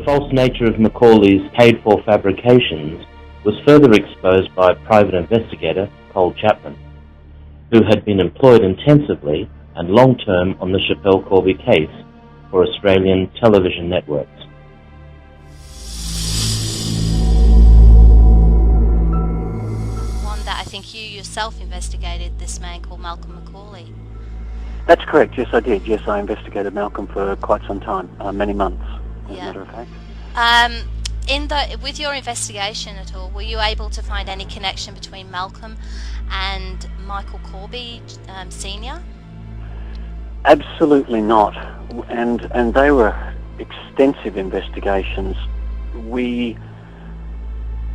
false nature of Macaulay's paid-for fabrications was further exposed by Private Investigator Cole Chapman, who had been employed intensively and long-term on the Schapelle Corby case for Australian television networks. One that I think you yourself investigated, this man called Malcolm Macaulay. That's correct, yes I did. Yes, I investigated Malcolm for quite some time, many months, as a matter of fact. With your investigation at all, were you able to find any connection between Malcolm and Michael Corby Senior? Absolutely not, and they were extensive investigations. We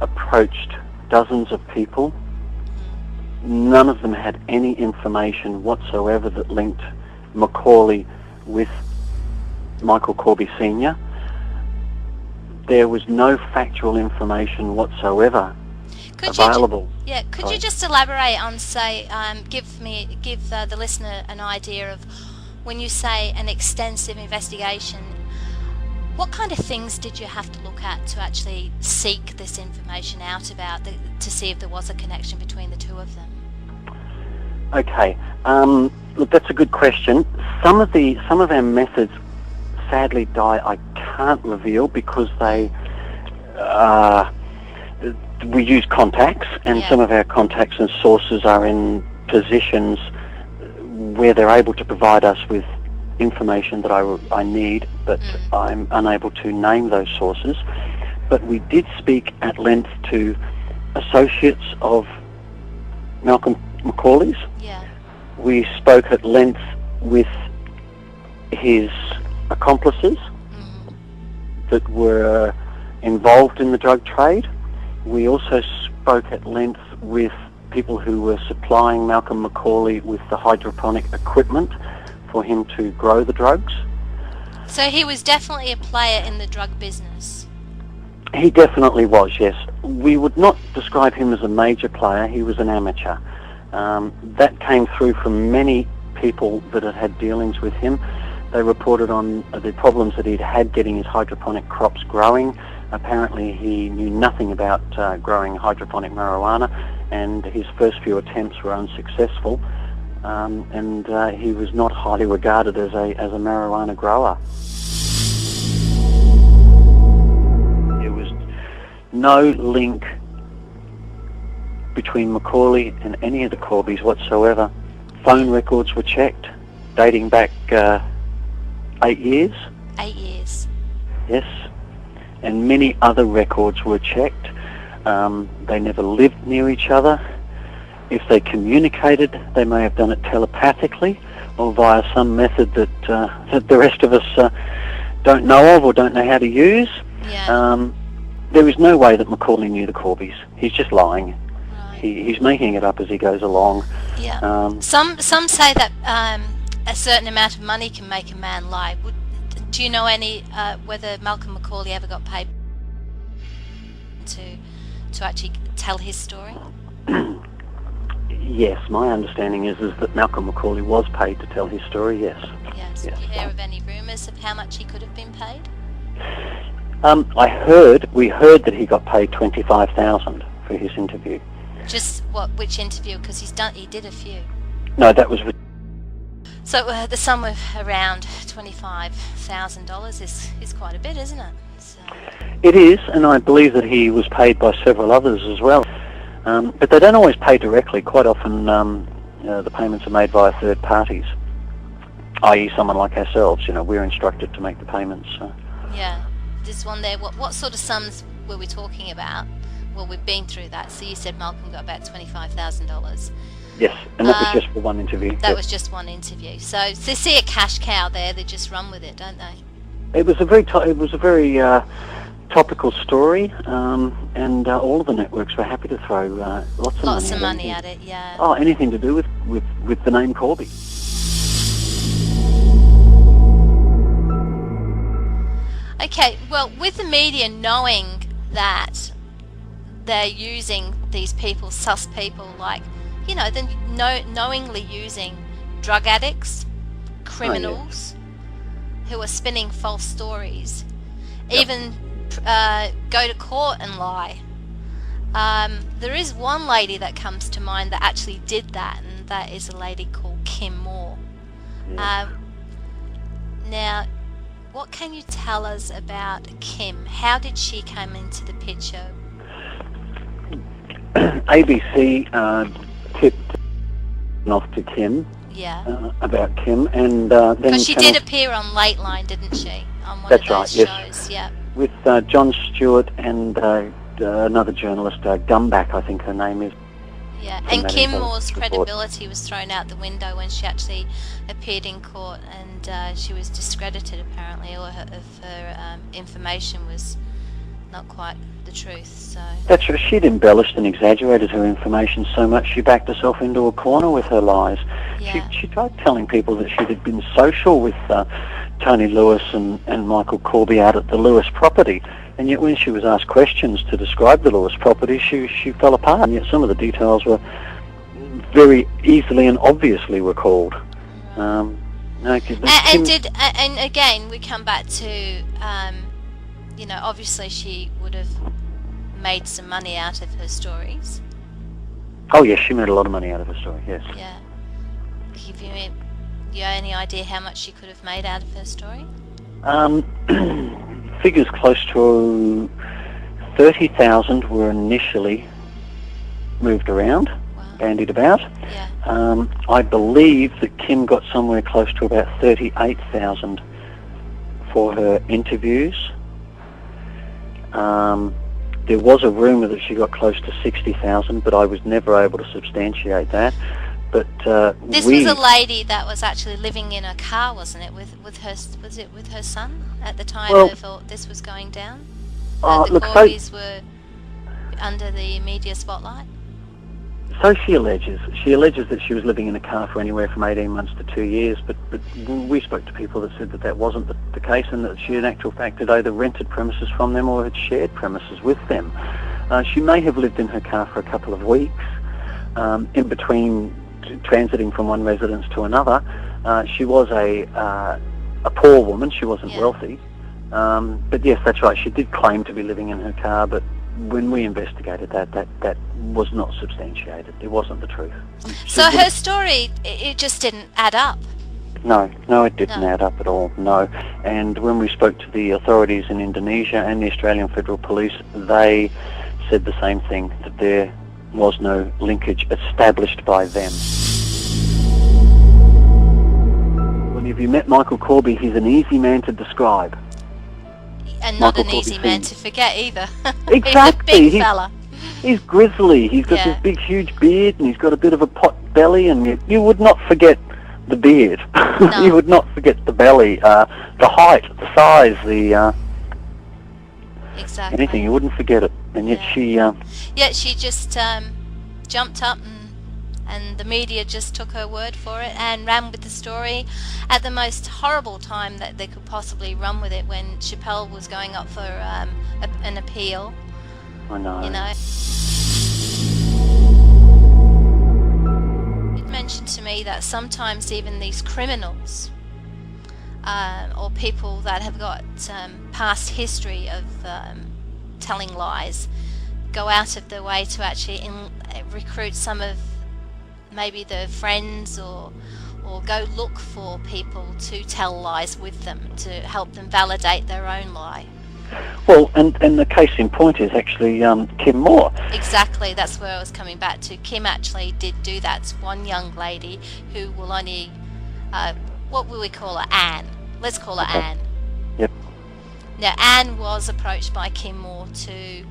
approached dozens of people. None of them had any information whatsoever that linked Macaulay with Michael Corby Senior. There was no factual information whatsoever available. Could you just elaborate on, say, give the listener an idea of, when you say an extensive investigation, what kind of things did you have to look at to actually seek this information out about, to see if there was a connection between the two of them? Okay, look, that's a good question. Some of our methods, sadly, I can't reveal because we use contacts, and some of our contacts and sources are in positions where they're able to provide us with information that I need, but I'm unable to name those sources. But we did speak at length to associates of Malcolm Macaulay's. Yeah. We spoke at length with his accomplices that were involved in the drug trade. We also spoke at length with people who were supplying Malcolm Macaulay with the hydroponic equipment for him to grow the drugs. So he was definitely a player in the drug business? He definitely was, yes. We would not describe him as a major player. He was an amateur. That came through from many people that had had dealings with him. They reported on the problems that he'd had getting his hydroponic crops growing. Apparently he knew nothing about growing hydroponic marijuana, and his first few attempts were unsuccessful, and he was not highly regarded as a marijuana grower. There was no link between Macaulay and any of the Corbys whatsoever. Phone records were checked, dating back 8 years. 8 years. Yes. And many other records were checked. They never lived near each other. If they communicated, they may have done it telepathically or via some method that the rest of us don't know of or don't know how to use. Yeah. There is no way that Macaulay knew the Corbys. He's just lying. Right. He's making it up as he goes along. Yeah. Some say that a certain amount of money can make a man lie. Do you know whether Malcolm Macaulay ever got paid to actually tell his story? Yes, my understanding is that Malcolm Macaulay was paid to tell his story, yes. Yes. Did you hear of any rumours of how much he could have been paid? We heard that he got paid $25,000 for his interview. Just which interview? Because he did a few. No, that was with... So the sum of around $25,000 is quite a bit, isn't it? So. It is, and I believe that he was paid by several others as well. But they don't always pay directly. Quite often the payments are made via third parties, i.e. someone like ourselves. We're instructed to make the payments. Yeah. There's one there. What sort of sums were we talking about? Well, we've been through that. So you said Malcolm got about $25,000. Yes, and that was just for one interview. That was just one interview. So they see a cash cow there, they just run with it, don't they? It was a very topical story, and all of the networks were happy to throw lots of money at it. Yeah. Oh, anything to do with the name Corby. Okay, well, with the media knowing that they're using these people, sus people, like, knowingly using drug addicts, criminals, who are spinning false stories, even go to court and lie. There is one lady that comes to mind that actually did that, and that is a lady called Kim Moore. Yeah. Now, what can you tell us about Kim? How did she come into the picture? ABC tipped off to Kim. Yeah. About Kim, and then Because she did appear on Lateline, didn't she? On one of those shows, yes. Yeah. With John Stewart and another journalist, Gumback, I think her name is. Yeah, and Kim Moore's credibility was thrown out the window when she actually appeared in court, and she was discredited apparently, or her information was not quite the truth. So That's right. She'd embellished and exaggerated her information so much she backed herself into a corner with her lies. yeah, She tried telling people that she had been social with Tony Lewis and Michael Corby out at the Lewis property, and yet when she was asked questions to describe the Lewis property, she fell apart, and yet some of the details were very easily and obviously recalled. and again we come back to obviously she would have made some money out of her stories. Oh yes, she made a lot of money out of her story, yes. Yeah. Give you any idea how much she could have made out of her story? Figures close to 30,000 were initially moved around, Wow. bandied about. Yeah. I believe that Kim got somewhere close to about 38,000 for her interviews. There was a rumour that she got close to 60,000, but I was never able to substantiate that. But This was a lady that was actually living in a car, wasn't it? With her, was it with her son at the time this was going down? The Corbys were under the media spotlight. So she alleges. She alleges that she was living in a car for anywhere from 18 months to 2 years, but we spoke to people that said that wasn't the case, and that she in actual fact had either rented premises from them or had shared premises with them. She may have lived in her car for a couple of weeks, in between transiting from one residence to another. She was a poor woman. She wasn't wealthy. But yes, that's right. She did claim to be living in her car, but when we investigated that was not substantiated. It wasn't the truth. So her story, it just didn't add up. No, it didn't add up at all, no. And when we spoke to the authorities in Indonesia and the Australian Federal Police, they said the same thing, that there was no linkage established by them. Well, if you met Michael Corby, he's an easy man to describe. And not Michael an easy Corby man to forget either. Exactly. He's a big fella. He's grizzly. He's got this big, huge beard, and he's got a bit of a pot belly, and you would not forget the beard. No. You would not forget the belly, the height, the size, Exactly. anything. You wouldn't forget it. And yet she... she just jumped up and the media just took her word for it and ran with the story at the most horrible time that they could possibly run with it, when Schapelle was going up for an appeal. I know. You know. It mentioned to me that sometimes even these criminals or people that have got past history of telling lies go out of their way to actually recruit some of maybe their friends or go look for people to tell lies with them to help them validate their own lie. Well, and the case in point is actually Kim Moore. Exactly, that's where I was coming back to. Kim actually did do that. It's one young lady who will only, what will we call her? Anne. Let's call her Anne. Yep. Now, Anne was approached by Kim Moore to,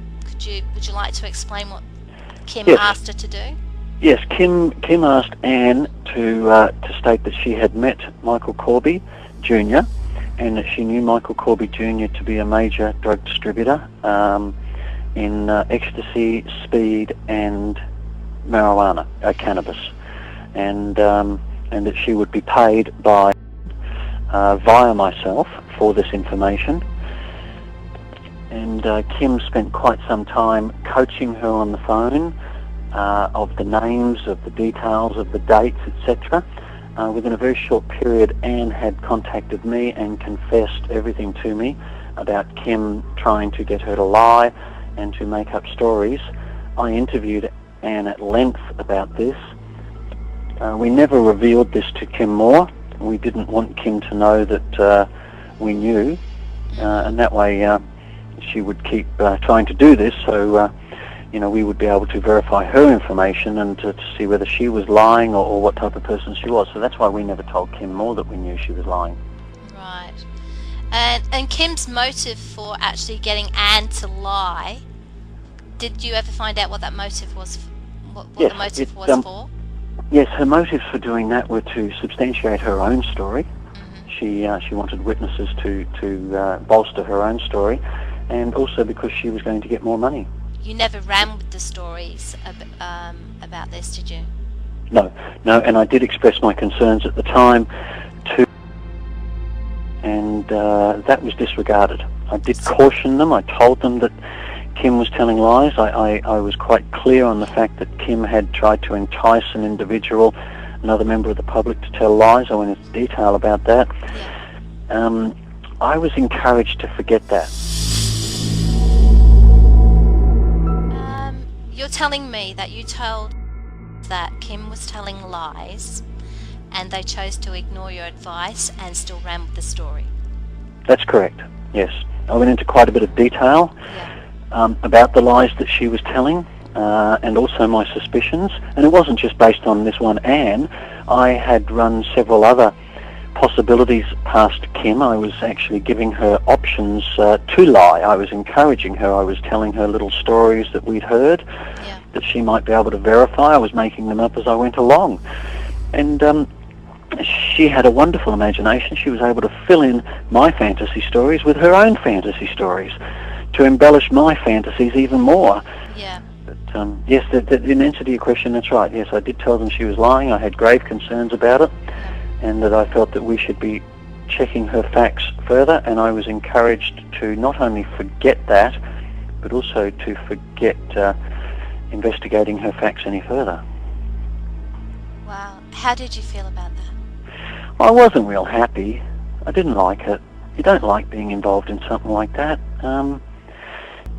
would you like to explain what Kim asked her to do? Yes, Kim asked Anne to state that she had met Michael Corby Jr. and that she knew Michael Corby Jr. to be a major drug distributor in ecstasy, speed, and marijuana, cannabis, and that she would be paid by via myself for this information. And Kim spent quite some time coaching her on the phone of the names, of the details, of the dates, etc. Within a very short period, Anne had contacted me and confessed everything to me, about Kim trying to get her to lie and to make up stories. I interviewed Anne at length about this. We never revealed this to Kim Moore. We didn't want Kim to know that we knew, and that way she would keep trying to do this, so we would be able to verify her information and to see whether she was lying or what type of person she was. So that's why we never told Kim Moore that we knew she was lying. Right. And Kim's motive for actually getting Anne to lie, did you ever find out what that motive was? What yes, the motive was for? Yes, her motives for doing that were to substantiate her own story. Mm-hmm. She wanted witnesses to bolster her own story, and also because she was going to get more money. You never ran with the stories about this, did you? No, and I did express my concerns at the time too, and that was disregarded. I did caution them. I told them that Kim was telling lies. I was quite clear on the fact that Kim had tried to entice an individual, another member of the public, to tell lies. I went into detail about that. Yeah. I was encouraged to forget that. You're telling me that you told that Kim was telling lies and they chose to ignore your advice and still ran with the story. That's correct, yes. I went into quite a bit of detail about the lies that she was telling and also my suspicions. And it wasn't just based on this one Anne. I had run several other possibilities past Kim. I was actually giving her options to lie. I was encouraging her. I was telling her little stories that we'd heard that she might be able to verify. I was making them up as I went along. And she had a wonderful imagination. She was able to fill in my fantasy stories with her own fantasy stories to embellish my fantasies even more. Yeah. But yes, in answer to your question, that's right. Yes, I did tell them she was lying. I had grave concerns about it, and that I felt that we should be checking her facts further, and I was encouraged to not only forget that, but also to forget investigating her facts any further. Wow. How did you feel about that? I wasn't real happy. I didn't like it. You don't like being involved in something like that.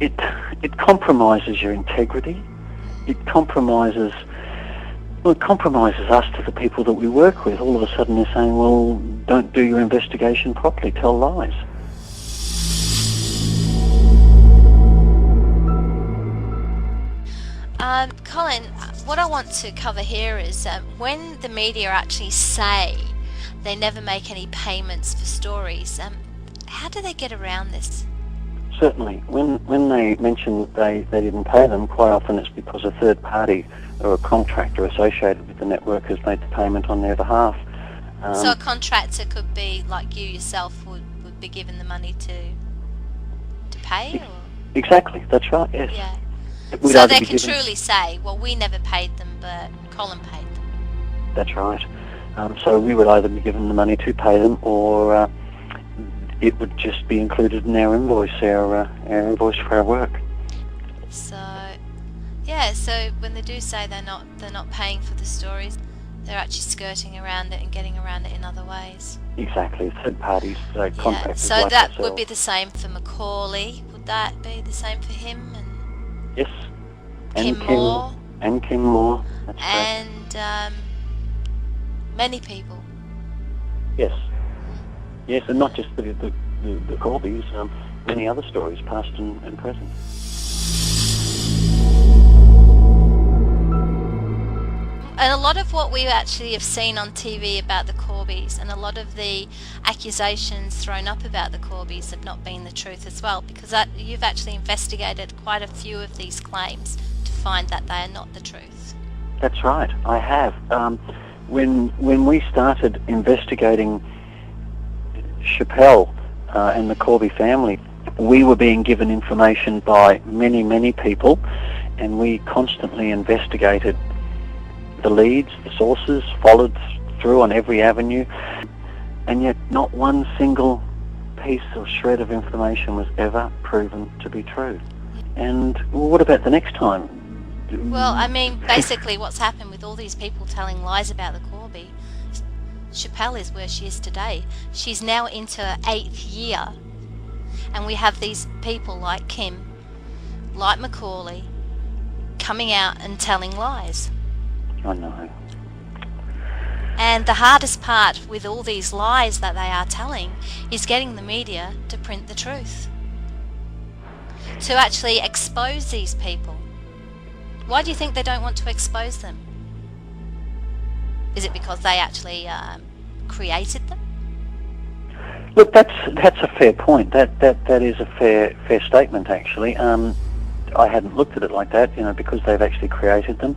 It compromises your integrity. It compromises us to the people that we work with. All of a sudden they're saying, well, don't do your investigation properly, tell lies. Colin, what I want to cover here is when the media actually say they never make any payments for stories, how do they get around this? Certainly. When they mention they didn't pay them, quite often it's because a third party or a contractor associated with the network has made the payment on their behalf. So a contractor could be like you yourself would be given the money to pay? Or? Exactly, that's right, yes. Yeah. So they can truly say, well, we never paid them, but Colin paid them. That's right. So we would either be given the money to pay them, or it would just be included in our invoice, our invoice for our work. So, yeah. So when they do say they're not paying for the stories, they're actually skirting around it and getting around it in other ways. Exactly. Third parties, contractors. So like that ourselves. would be the same for Macaulay. Would that be the same for him? And yes. Kim Moore. And Kim Moore. That's and many people. Yes. Yes, and not just the Corbys, many other stories, past and present. And a lot of what we actually have seen on TV about the Corbys, and a lot of the accusations thrown up about the Corbys have not been the truth as well, because you've actually investigated quite a few of these claims to find that they are not the truth. That's right, I have. When we started investigating Schapelle and the Corby family, we were being given information by many people, and we constantly investigated the leads, the sources, followed through on every avenue, and yet not one single piece or shred of information was ever proven to be true. And what about the next time? Well, I mean, basically what's happened with all these people telling lies about the Corby, Schapelle is where she is today. She's now into her 8th year, and we have these people like Kim, like Macaulay, coming out and telling lies. I know. And the hardest part with all these lies that they are telling is getting the media to print the truth, to actually expose these people. Why do you think they don't want to expose them? Is it because they actually created them? Look, that's a fair point. That is a fair statement, actually. I hadn't looked at it like that, because they've actually created them.